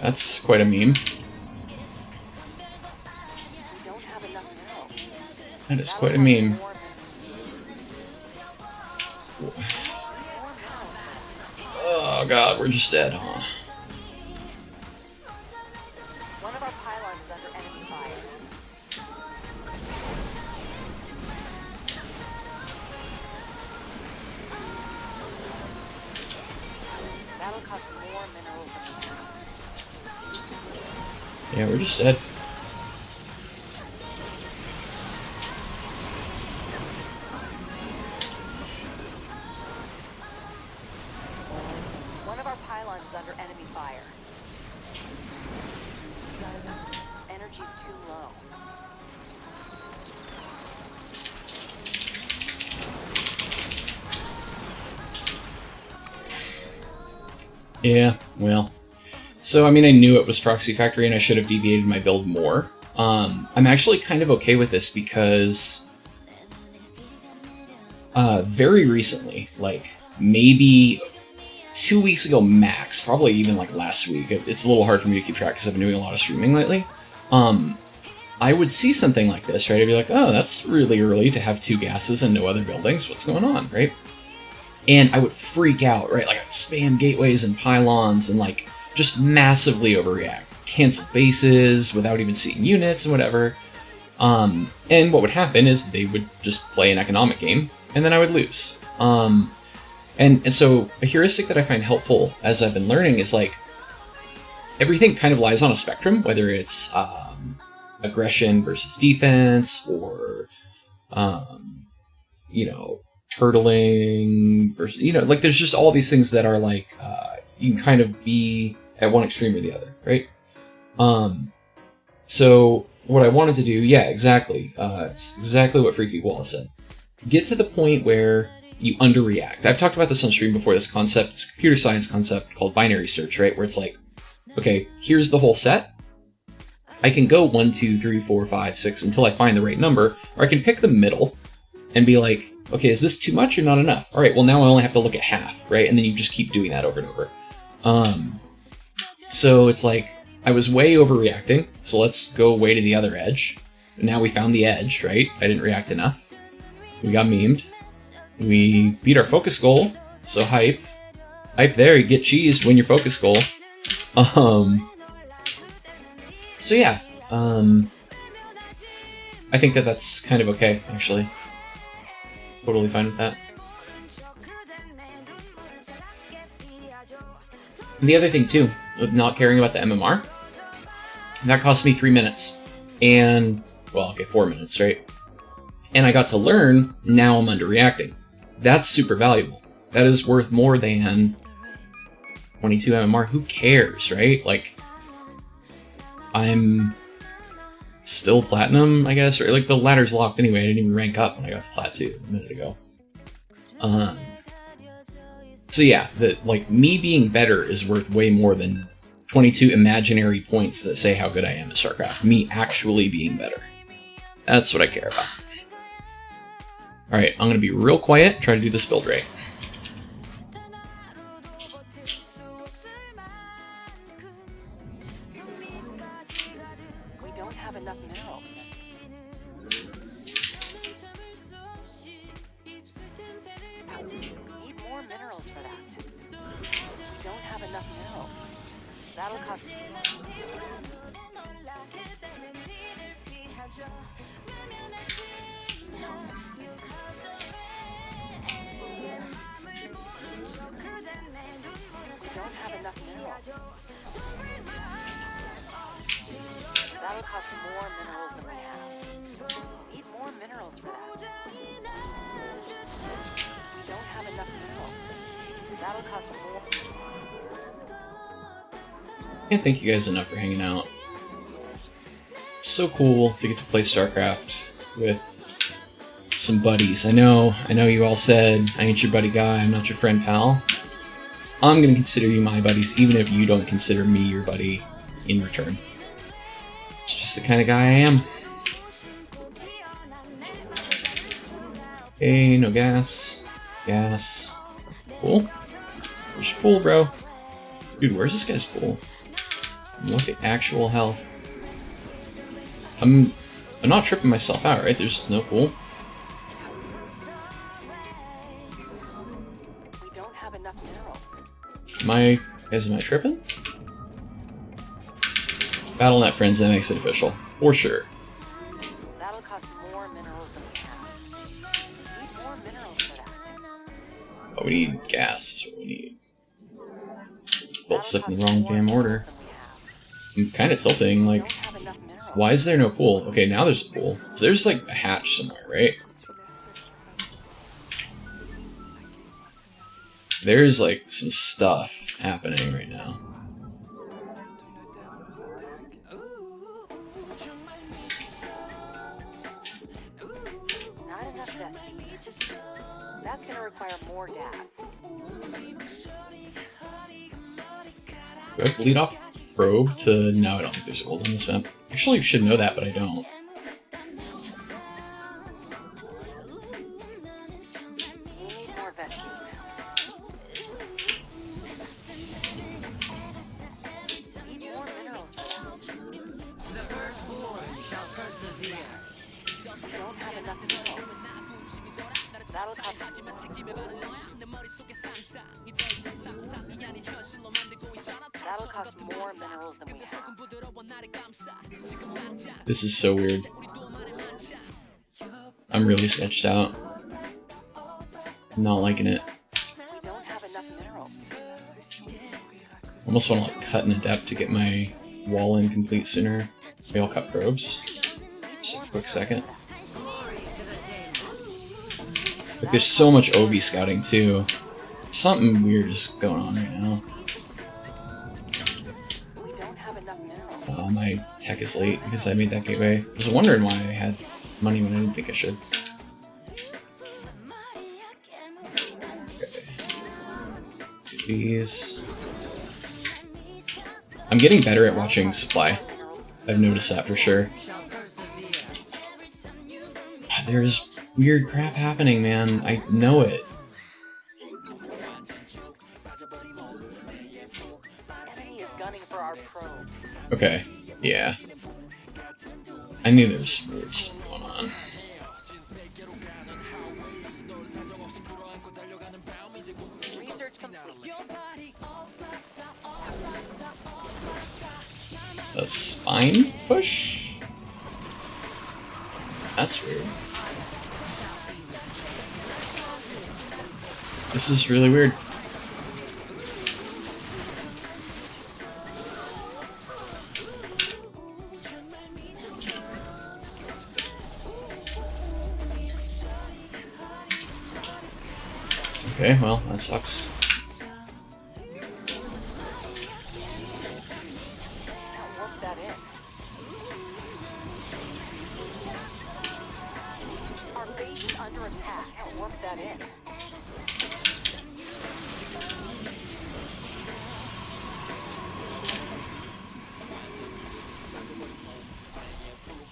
That's quite a meme. That is quite a meme. Oh god, we're just dead, huh? One of our pylons is under enemy fire. That'll cost more minerals than we have. Yeah, we're just dead. One of our pylons is under enemy fire. Energy's too low. Yeah, well. So, I mean, I knew it was Proxy Factory and I should have deviated my build more. I'm actually kind of okay with this because very recently, like maybe 2 weeks ago max, probably even like last week, it's a little hard for me to keep track because I've been doing a lot of streaming lately. I would see something like this, right? I'd be like, oh, that's really early to have 2 gases and no other buildings. What's going on, right? And I would freak out, right? Like I'd spam gateways and pylons and like just massively overreact. Cancel bases without even seeing units and whatever. And what would happen is they would just play an economic game and then I would lose. And so a heuristic that I find helpful as I've been learning is like everything kind of lies on a spectrum, whether it's aggression versus defense or, you know, turtling versus, you know, like there's just all these things that are like, you can kind of be at one extreme or the other, right? So what I wanted to do, yeah, exactly. It's exactly what Freaky Wallace said. Get to the point where you underreact. I've talked about this on stream before, this concept, it's a computer science concept called binary search, right? Where it's like, okay, here's the whole set. I can go 1, 2, 3, 4, 5, 6 until I find the right number, or I can pick the middle and be like, okay, is this too much or not enough? All right, well now I only have to look at half, right? And then you just keep doing that over and over. So it's like, I was way overreacting, so let's go way to the other edge. Now we found the edge, right? I didn't react enough. We got memed. We beat our focus goal, so hype. Hype there, you get cheesed when your focus goal. So yeah, I think that that's kind of okay, actually. Totally fine with that. And the other thing too, with not caring about the MMR, that cost me 3 minutes. And, well, okay, 4 minutes, right? And I got to learn, now I'm underreacting. That's super valuable. That is worth more than 22 MMR. Who cares, right? Like, I'm still platinum, I guess, or like the ladder's locked anyway. I didn't even rank up when I got to plat 2 a minute ago. So yeah, like me being better is worth way more than 22 imaginary points that say how good I am at StarCraft. Me actually being better. That's what I care about. Alright, I'm gonna be real quiet, try to do this build right. We don't have enough minerals. Need more minerals for that. We don't have enough minerals. That'll cost. We don't have enough minerals. That'll cost more minerals than we have. Need more minerals for that. We don't have enough minerals. That'll cost more. Can't thank you guys enough for hanging out. It's so cool to get to play StarCraft with some buddies. I know you all said, I ain't your buddy guy, I'm not your friend pal. I'm gonna consider you my buddies, even if you don't consider me your buddy in return. It's just the kind of guy I am. Hey, no gas. Gas. Pool? Where's your pool, bro? Dude, where's this guy's pool? What the actual hell? I'm not tripping myself out, right? There's no pool. We don't have enough minerals. Am I tripping? Battle.net friends, that makes it official. For sure. That'll cost more minerals than we have. We need more minerals for that. Oh, we need gas, is what we need. Both That'll stuff in the cost wrong more damn minerals order. than we have. I'm kind of tilting, We like, don't have enough minerals. why is there no pool? Okay, now there's a pool. So there's like a hatch somewhere, right? There's like some stuff happening right now. Not enough zesty. That's gonna require more gas. Do I bleed off probe to... No, I don't think there's gold on this map. Actually, you should know that, but I don't. We need more zesty. We need more minerals for that. We don't have enough minerals. That'll cost That'll cost more minerals than we have. This is so weird. I'm really sketched out. I'm not liking it. We don't have enough minerals. Almost want to like cut an adept to get my wall in complete sooner. Maybe I'll cut probes. Just a quick second. Like there's so much OV scouting too. Something weird is going on right now. We don't have enough minerals. My tech is late because I made that gateway. I was wondering why I had money when I didn't think I should. Okay. Do these. I'm getting better at watching supply. I've noticed that for sure. There's weird crap happening, man. I know it. Enemy is gunning for our probes. Okay, yeah. I knew there was some weird stuff going on. Research complete. A spine push? That's weird. This is really weird. Okay, well, that sucks. Can't work that in. Our base is under attack. Can't work that in.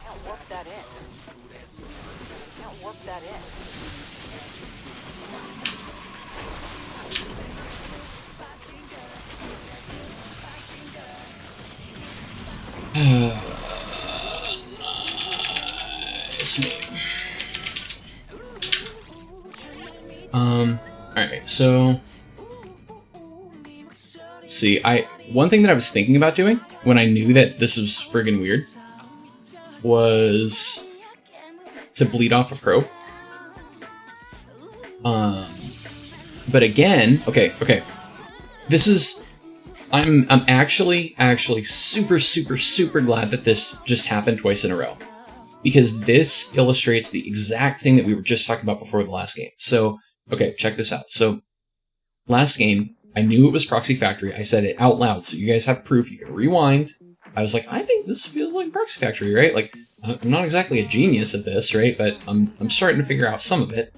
Can't work that in. Can't work that in. It's me. Alright, so let's see, one thing that I was thinking about doing when I knew that this was friggin' weird was to bleed off a probe. But again, okay. This is I'm actually super glad that this just happened twice in a row. Because this illustrates the exact thing that we were just talking about before the last game. So, okay, check this out. So, last game, I knew it was Proxy Factory. I said it out loud, so you guys have proof. You can rewind. I was like, I think this feels like Proxy Factory, right? Like, I'm not exactly a genius at this, right? But I'm starting to figure out some of it.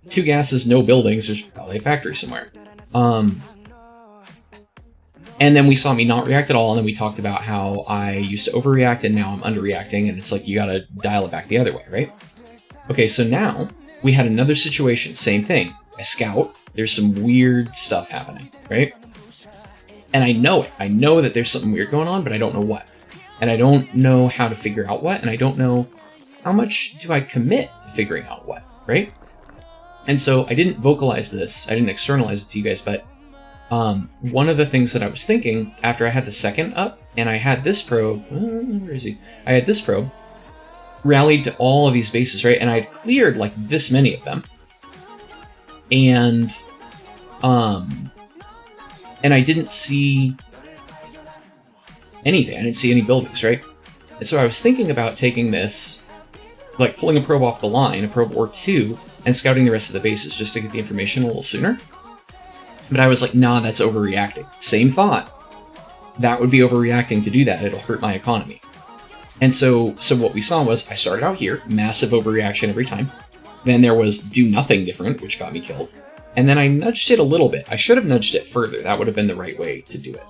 2 gases, no buildings. There's probably a factory somewhere. And then we saw me not react at all, and then we talked about how I used to overreact and now I'm underreacting, and it's like you gotta dial it back the other way, right? Okay, so now we had another situation, same thing. I scout, there's some weird stuff happening, right? And I know it. I know that there's something weird going on, but I don't know what. And I don't know how to figure out what, and I don't know how much do I commit to figuring out what, right? And so I didn't vocalize this, I didn't externalize it to you guys, but one of the things that I was thinking after I had the second up, and I had this probe, where is he? I had this probe, rallied to all of these bases, right? And I had cleared like this many of them. And I didn't see anything. I didn't see any buildings, right? And so I was thinking about taking this, like pulling a probe off the line, a probe or two, and scouting the rest of the bases just to get the information a little sooner. But I was like, nah, that's overreacting. Same thought. That would be overreacting to do that. It'll hurt my economy. And so what we saw was I started out here, massive overreaction every time. Then there was do nothing different, which got me killed. And then I nudged it a little bit. I should have nudged it further. That would have been the right way to do it.